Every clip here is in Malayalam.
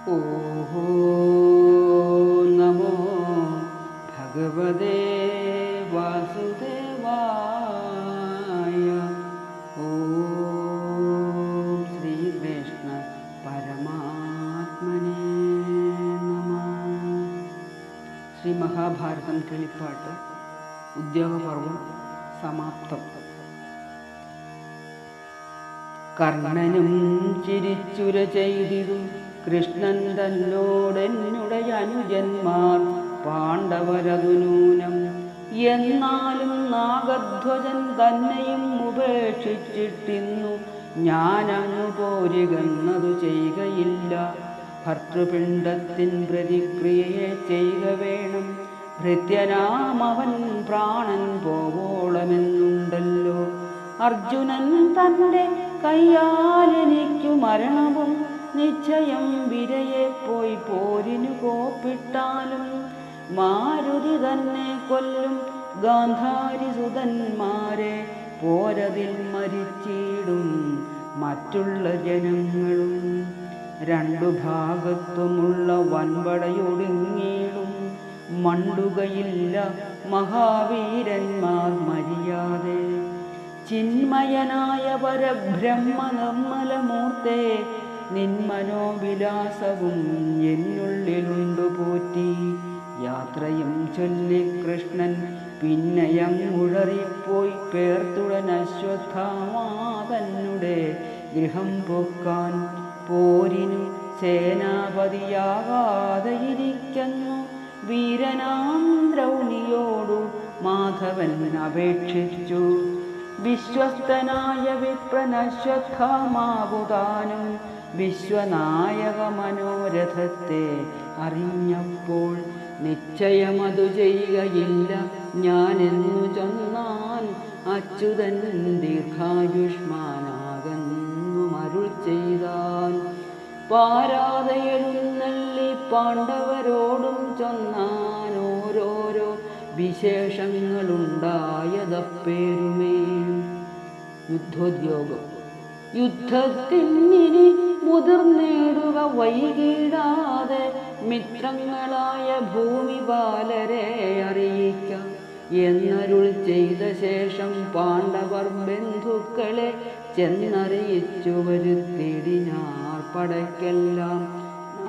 ഓഹോ നമോ ഭഗവതേ വാസുദേവായ. ഓം ശ്രീകൃഷ്ണ പരമാത്മനേ നമഃ. ശ്രീ മഹാഭാരതം കിളിപ്പാട്ട് ഉദ്യോഗപർവം സമാപ്തം. കർണനും ചിരിച്ചുര ചെയ്തിരു കൃഷ്ണൻ തന്നോടെന്നുടയ അനുജന്മാർ പാണ്ഡവരതു നൂനം. എന്നാലും നാഗധ്വജൻ തന്നെയും ഉപേക്ഷിച്ചിട്ടിന്നു ഞാനങ്ങു പോരുകെന്നതു ചെയ്യുകയില്ല. ഭർത്തൃപിണ്ഡത്തിൻ പ്രതിക്രിയയെ ചെയ്യുക വേണം. ഭൃത്യനാമവൻ പ്രാണൻ പോവോളമെന്നുണ്ടല്ലോ. അർജുനൻ തൻ്റെ കയ്യാലെനിക്കു മരണവും നിശ്ചയം. വിരയെ പോയി പോരിനു കോപ്പിട്ടാലും മാരുതി തന്നെ കൊല്ലും. ഗാന്ധാരിസുതന്മാരെ പോരതിൽ മരിച്ചിടും മറ്റുള്ള ജനങ്ങളും. രണ്ടു ഭാഗത്തുമുള്ള വൻപടയൊടുങ്ങിയിടും. മണ്ടുകയില്ല മഹാവീരന്മാർ മരിയാതെ. ചിന്മയനായ പരബ്രഹ്മ നിർമ്മലമൂർത്തേ, നിന്മനോവിലാസവും എന്നുള്ളിലുണ്ടു പോറ്റി. യാത്രയും ചൊല്ലി കൃഷ്ണൻ പിന്നയങ്ങുഴറിപ്പോയി പേർത്തുടൻ അശ്വത്ഥാമാതന്നുടെ ഗൃഹം പൊക്കാൻ. പോരിനു സേനാപതിയാകാതെ ഇരിക്കുന്നു വീരനാം ദ്രൗണിയോടു മാധവൻ അപേക്ഷിച്ചു. വിശ്വസ്തനായ വിപ്രനശ്വത്ഥാമാവുതാനും വിശ്വനായക മനോരഥത്തെ അറിഞ്ഞപ്പോൾ നിശ്ചയമതു ചെയ്യുകയില്ല ഞാനെന്നു ചൊന്നാൻ. അച്യുതൻ ദീർഘായുഷ്മാനാകുന്നു അരുൾ ചെയ്താൻ. പാരാതെ എഴുന്നള്ളി പാണ്ഡവരോടും ചൊന്നാൻ ഓരോരോ വിശേഷങ്ങളുണ്ടായതപ്പേരുമേ. യുദ്ധോദ്യോഗം. യുദ്ധത്തിനിനി മുതിർന്നിടുക വൈകിടാതെ മിത്രങ്ങളായ ഭൂമിപാലരെ അറിയിക്കാം എന്നരുൾ ചെയ്ത ശേഷം പാണ്ഡവർ ബന്ധുക്കളെ ചെന്നറിയിച്ചു വരുത്തിടിനാർ പടയ്ക്കെല്ലാം.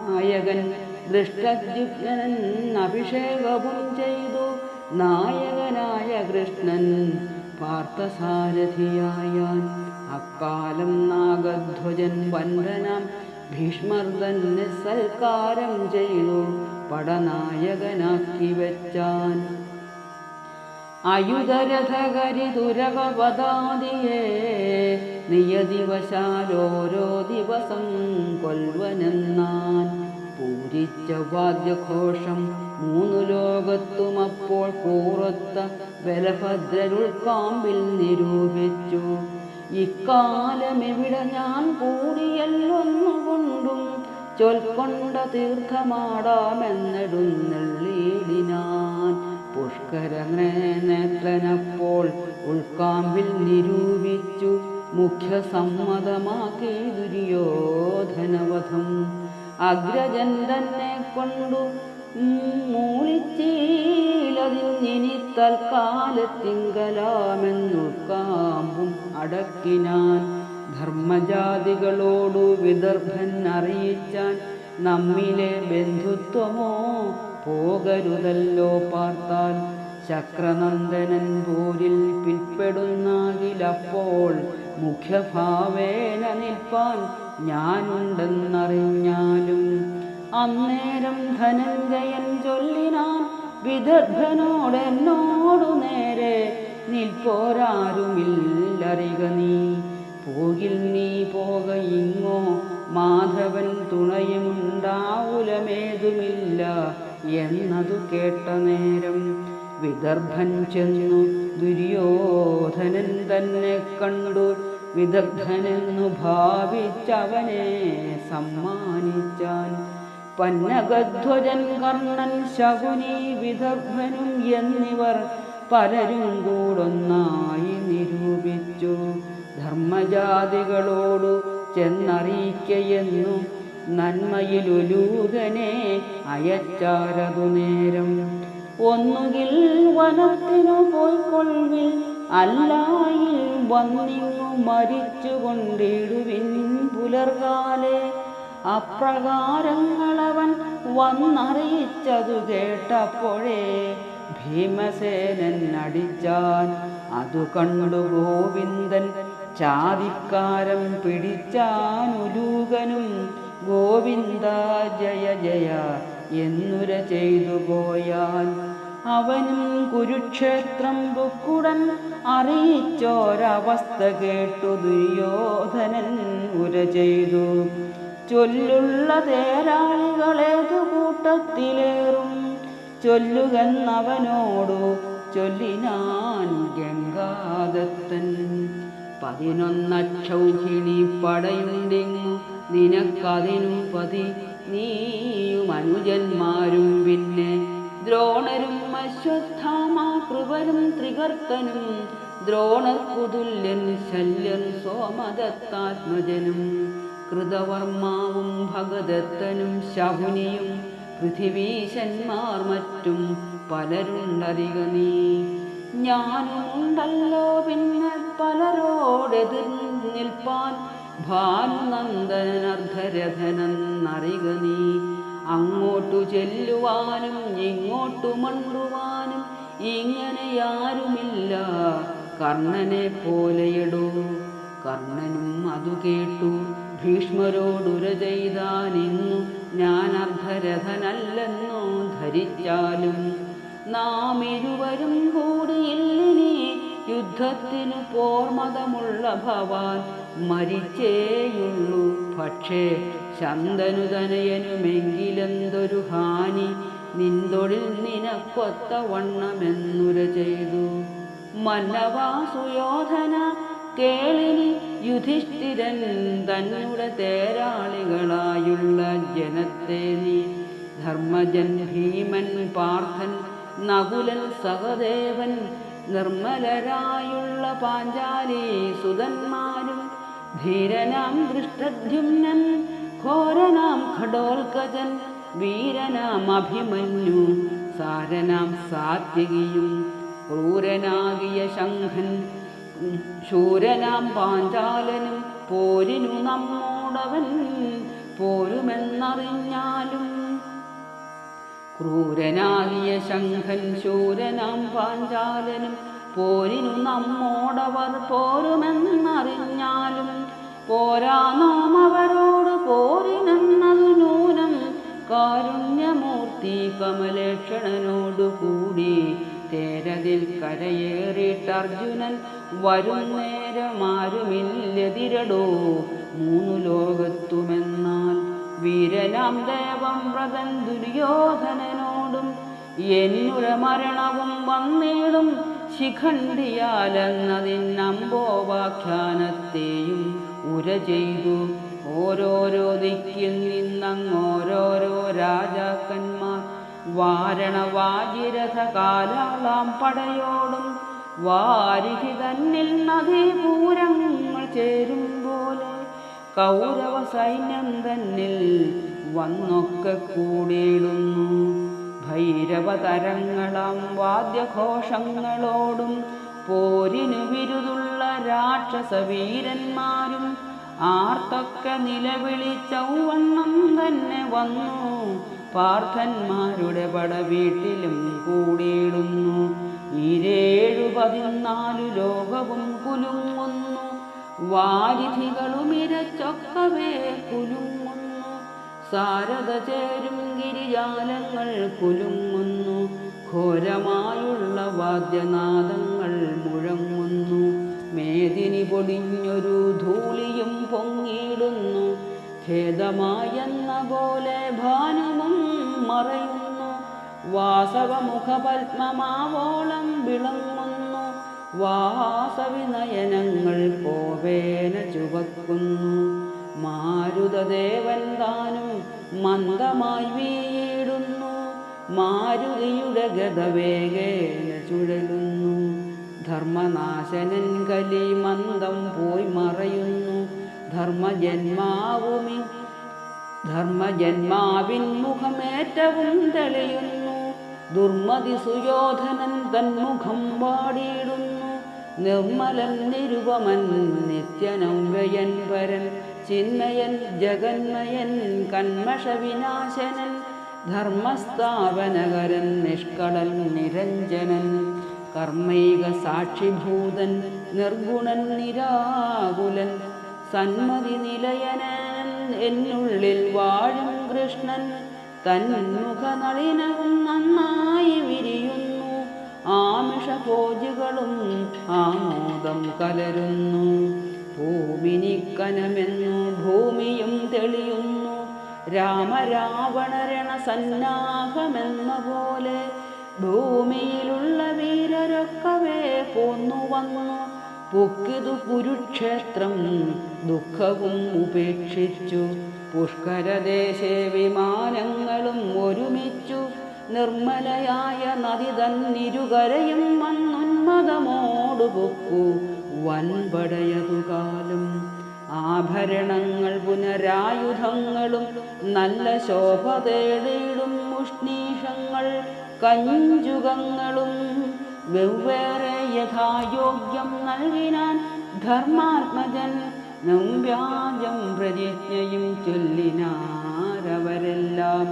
നായകൻ ദൃഷ്ടദ്യുമ്നൻ അഭിഷേകവും ചെയ്തു. നായകനായ കൃഷ്ണൻ പാർത്ഥസാരഥിയായാൻ. അക്കാലം നാഗധ്വജൻ വന്ദനം ഭീഷ്മർ തന്നെ സൽക്കാരം ചെയ്തു പടനായകനാക്കി വെച്ചാൻ. അയുധരഥകരിതുരകപദാദിയെ നിയതിവശാലോരോ ദിവസം കൊൽവനെന്നാൻ. പൂരിച്ച വാദ്യഘോഷം മൂന്നു ലോകത്തുമപ്പോൾ കൂറത്ത ബലഭദ്രരുൾക്കാമ്പിൽ നിരൂപിച്ചു. ഇക്കാലമെവിടെ ഞാൻ കൂടിയല്ലൊന്നുകൊണ്ടും ചൊൽക്കൊണ്ട തീർത്ഥമാടാമെന്നെടുന്നള്ളിയിടിനാൻ. പുഷ്കരനേത്രനപ്പോൾ ഉൾക്കാമ്പിൽ നിരൂപിച്ചു മുഖ്യസമ്മതമാക്കി ദുര്യോധനവധം. അഗ്രജൻ തന്നെ കൊണ്ടു മൂളിച്ചീലതിനി തൽക്കാലത്തിങ്കലാമെന്നുൾക്കാമ്പും അടക്കിനാൻ. ധർമ്മജാതികളോടു വിദർഭൻ അറിയിച്ചാൻ. നമ്മിലെ ബന്ധുത്വമോ പോകരുതല്ലോ പാർത്താൽ. ശക്രനന്ദനൻ പോരിൽ പിൽപ്പെടുന്നാകിലപ്പോൾ മുഖ്യഭാവേന നിൽപ്പാൻ ഞാനുണ്ടെന്നറിഞ്ഞാലും. അന്നേരം ധനഞ്ജയൻ ചൊല്ലിനാൻ വിദർഭനോടെന്നോടു നേരെ. നിൽപ്പോരാരുമില്ലറിക നീ പോകിൽ നീ പോകയിങ്ങോ. മാധവൻ തുണയുമുണ്ടാവുലമേതുമില്ല എന്നതു കേട്ട നേരം. വിദർഭൻ ചെന്നു ദുര്യോധനൻ തന്നെ കണ്ടു. വിദഗ്ധനെന്നു ഭാവിച്ചവനെ സമ്മാനിച്ചാൻ. പന്നഗധ്വജൻ കർണൻ ശകുനി വിദർഭനും എന്നിവർ പലരും കൂടൊന്നായി നിരൂപിച്ചു. ധർമ്മജാതികളോടു ചെന്നറിയിക്കയെന്നു നന്മയിലുലൂകനെ അയച്ചാരതു നേരം. ഒന്നുകിൽ വനത്തിനു പോയിക്കൊള്ളിൽ, അല്ലായിൽ വന്നിങ്ങു മരിച്ചു കൊണ്ടിടുവിൻ പുലർകാലെ. അപ്രകാരങ്ങളവൻ വന്നറിയിച്ചതു കേട്ടപ്പോഴേ ഭീമസേനൻ അടിച്ചാൻ. അതു കണ്ടു ഗോവിന്ദൻ ചാതിക്കാരം പിടിച്ചാനുലൂകനും ഗോവിന്ദ ജയ ജയ എന്നുര ചെയ്തു പോയാൻ. അവനും കുരുക്ഷേത്രം പൊക്കുടൻ അറിയിച്ചോരവസ്ഥ കേട്ടു ദുര്യോധനൻ ഉര ചെയ്തു. ചൊല്ലുള്ള തേരാളികളേതു കൂട്ടത്തിലേറും, ചൊല്ലുകെന്നവനോടു ചൊല്ലിനാൻ ഗംഗാദത്തൻ. 11 അക്ഷൗഹിണി പടയുണ്ടിങ്ങു നിനക്കതിനു പതി, നീയും അനുജന്മാരും പിന്നെ ദ്രോണരും അശ്വത്ഥാമാ കൃപരും ത്രികർത്തനും, ദ്രോണർക്കു തുല്യൻ ശല്യൻ സോമദത്താത്മജനും, കൃതവർമാവും ഭഗദത്തനും ശകുനിയും പൃഥിവീശന്മാർ മറ്റും പലരുണ്ടധിക നീ. ഞാനുണ്ടല്ലോ പിന്നെ പലരോടെതിർ നിൽപ്പാൻ, ഭാനുനന്ദനർദ്ധരഥനെന്നറിക നീ. അങ്ങോട്ടു ചെല്ലുവാനും ഇങ്ങോട്ടു മണ്ടുവാനും ഇങ്ങനെയാരുമില്ല കർണനെ പോലെയിടൂ. കർണനും അതു കേട്ടു ഭീഷ്മരോടുര ചെയ്താനിന്നു, ഞാൻ അർദ്ധരഥനല്ലെന്നു ധരിച്ചാലും നാം ഇരുവരും കൂടിയില്ലിനി യുദ്ധത്തിനു പോർമതമുള്ള ഭവാൻ മരിച്ചേയുള്ളൂ. പക്ഷേ ശന്തനുതനയനുമെങ്കിലെന്തൊരു ഹാനി, നിന്തൊഴിൽ നിനക്കൊത്ത വണ്ണമെന്നുര ചെയ്തു. മന്നവാസുയോധന കേളിനി യുധിഷ്ഠിരൻ തന്നെ തേരാളികളായുള്ള ജനത്തെ നീ. ധർമ്മജൻ ഭീമൻ പാർത്ഥൻ നകുലൻ സഹദേവൻ നിർമ്മലരായുള്ള പാഞ്ചാലി സുതന്മാരും, ധീരനാം ദൃഷ്ടദ്യുമ്നൻ ഘോരനാം ഖഡോൽകജൻ, വീരനാം അഭിമന്യു സാരനാം സാത്വികിയും, ക്രൂരനാകിയ ശംഖൻ ശൂരനാം പാഞ്ചാലനും പോരിനു നമ്മോടവൻ പോരുമെന്നറിഞ്ഞാലും. ക്രൂരനാകിയ ശംഖൻ ശൂരനാം പാഞ്ചാലനും പോരിനു നമ്മോടവർ പോരുമെന്നറിഞ്ഞാലും, പോരാ നാം അവരോട് പോരിനെന്നതു നൂനം. കാരുണ്യമൂർത്തി കമലേക്ഷണനോടു കൂടി തേരതിൽ കരയേറിയിട്ടർജുനൻ വരുന്നേരമാരുമില്ലെതിരടോ 3 ലോകത്തുമെന്നാൽ. വീരനാം ദേവം വ്രതൻ ദുര്യോധനനോടും എന്നുര മരണവും വന്നിടും ശിഖണ്ഡിയാലെന്നതിനമ്പോവാഖ്യാനത്തെയും ഉര ചെയ്തു. ഓരോരോ ദിക്കിൽ നിന്നങ്ങോരോരോ രാജാക്കന്മാർ വാരണവാജിരഥ കാലാളാം പടയോടും വാരിധി തന്നിൽ നദീപൂരങ്ങൾ ചേരും പോലെ കൗരവ സൈന്യം തന്നിൽ വന്നൊക്കെ കൂടിയിടുന്നു. ഭൈരവതരങ്ങളാം വാദ്യഘോഷങ്ങളോടും പോരിനു വിരുതുള്ള രാക്ഷസവീരന്മാരും ആർത്തൊക്കെ നിലവിളിച്ചൗവണ്ണം തന്നെ വന്നു. പാർത്ഥന്മാരുടെ പടവീട്ടിലും കൂടിയിടുന്നു. 714 ലോകവും കുലുങ്ങുന്നു. വാരിധികളുമിരച്ചൊക്കവേ കുലുങ്ങുന്നു. സാരഥ ചേരും ഗിരിജാലങ്ങൾ കുലുങ്ങുന്നു. ഘോരമായുള്ള വാദ്യനാദങ്ങൾ മുഴങ്ങുന്നു. മേദിനി പൊടിഞ്ഞൊരു ധൂളിയും പൊങ്ങിയിടുന്നു. ഖേദമായെന്ന പോലെ ഭാനുവും മറയുന്നു. വാസവമുഖപത്മമാവോളം വിളങ്ങുന്നു. വാസവിനയനങ്ങൾ പോവേന ചുവക്കുന്നു. മാരുതദേവൻ താനും മന്ദമായി വീടുന്നു. മാരുതിയുടെ ഗതവേഗേന ചുഴലുന്നു. ധർമ്മനാശനൻ കലി മന്ദം പോയി മറയുന്നു. ധർമ്മജന്മാവിൻ മുഖമേറ്റവും തെളിയുന്നു. ദുർമതി സുയോധനൻ തന്മുഖം വാടിയിടുന്നു. നിർമ്മലൻ നിരുപമൻ നിത്യനവ്യയൻ പരൻ ചിന്മയൻ ജഗന്മയൻ കന്മഷവിനാശനൻ ധർമ്മസ്ഥാപനകരൻ നിഷ്കളൻ നിരഞ്ജനൻ കർമ്മൈക സാക്ഷിഭൂതൻ നിർഗുണൻ നിരാകുലൻ സന്മതി നിലയനൻ എന്നുള്ളിൽ വാഴും കൃഷ്ണൻ തന്മുഖനളിനവും നന്നായി വിരിയുന്നു. ആമിഷഭോജികളും ആമോദം കലരുന്നു. ഭൂമിനിക്കനമെന്നു ഭൂമിയും തെളിയുന്നു. രാമരാവണരണ സന്നാഹമെന്ന പോലെ ഭൂമിയിലുള്ള വീരരൊക്കവേ പോന്നു വന്നു. പൊക്കിതു കുരുക്ഷേത്രം ദുഃഖവും ഉപേക്ഷിച്ചു. പുഷ്കരദേശേ വിമാനങ്ങളും ഒരുമിച്ചു. നിർമ്മലയായ നദി തന്നിരുകരയും വന്നുന്മതമോടു പൊക്കു വൻപടയതുകാലം. ആഭരണങ്ങൾ പുനരായുധങ്ങളും നല്ല ശോഭ തേടിയിടും ഉഷ്ണീഷങ്ങൾ കഞ്ചുകങ്ങളും വെവ്വേറെ യഥായോഗ്യം നൽകിനാൻ ധർമാത്മജൻ. നമ്പ്യാജം പ്രതിജ്ഞയും ചൊല്ലിനാരവരെല്ലാം.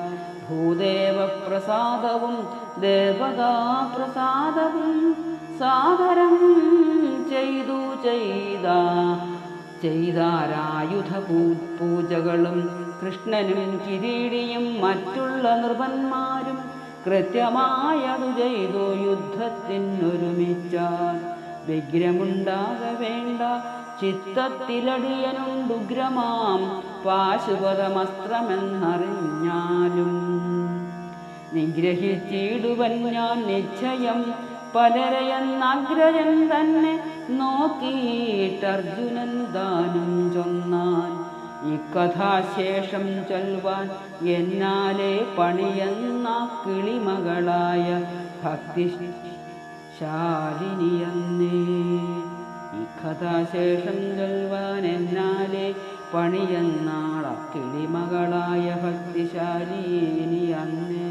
ഭൂദേവപ്രസാദവും ദേവതാപ്രസാദവും സാദരം ചെയ്തു ചെയ്താരായുധ പൂജകളും. കൃഷ്ണനും കിരീടിയും മറ്റുള്ള നൃപന്മാരും കൃത്യമായതു ചെയ്തു യുദ്ധത്തിനൊരുമിച്ചാൽ. വിഗ്രഹമുണ്ടാക വേണ്ട ചിത്തത്തിലടിയനുണ്ടുഗ്രമാം പാശുപതമസ്ത്രമെന്നറിഞ്ഞാലും. നിഗ്രഹിച്ചിടുവൻ ഞാൻ നിശ്ചയം പലരെയെന്നഗ്രജൻ തന്നെ നോക്കിയിട്ടർജുനൻ ദാനം ചൊന്നാൻ. ഇക്കഥാശേഷം ചൊൽവാൻ എന്നാലെ പണിയെന്ന കിളിമകളായ ഭക്തിശാലിനിയന്നേ. ഇക്കഥാശേഷം ചൊൽവാൻ എന്നാലെ പണിയെന്നാള കിളിമകളായ ഭക്തിശാലിനിയന്നേ.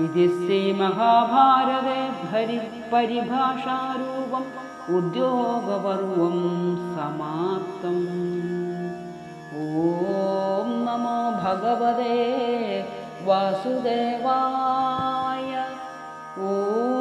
ഇതി ശ്രീ മഹാഭാരതേ പരിഭാഷാരൂപം ഉദ്യോഗപർവം സമാപ്തം. ഓം നമോ ഭഗവതേ വാസുദേവായ. ഓം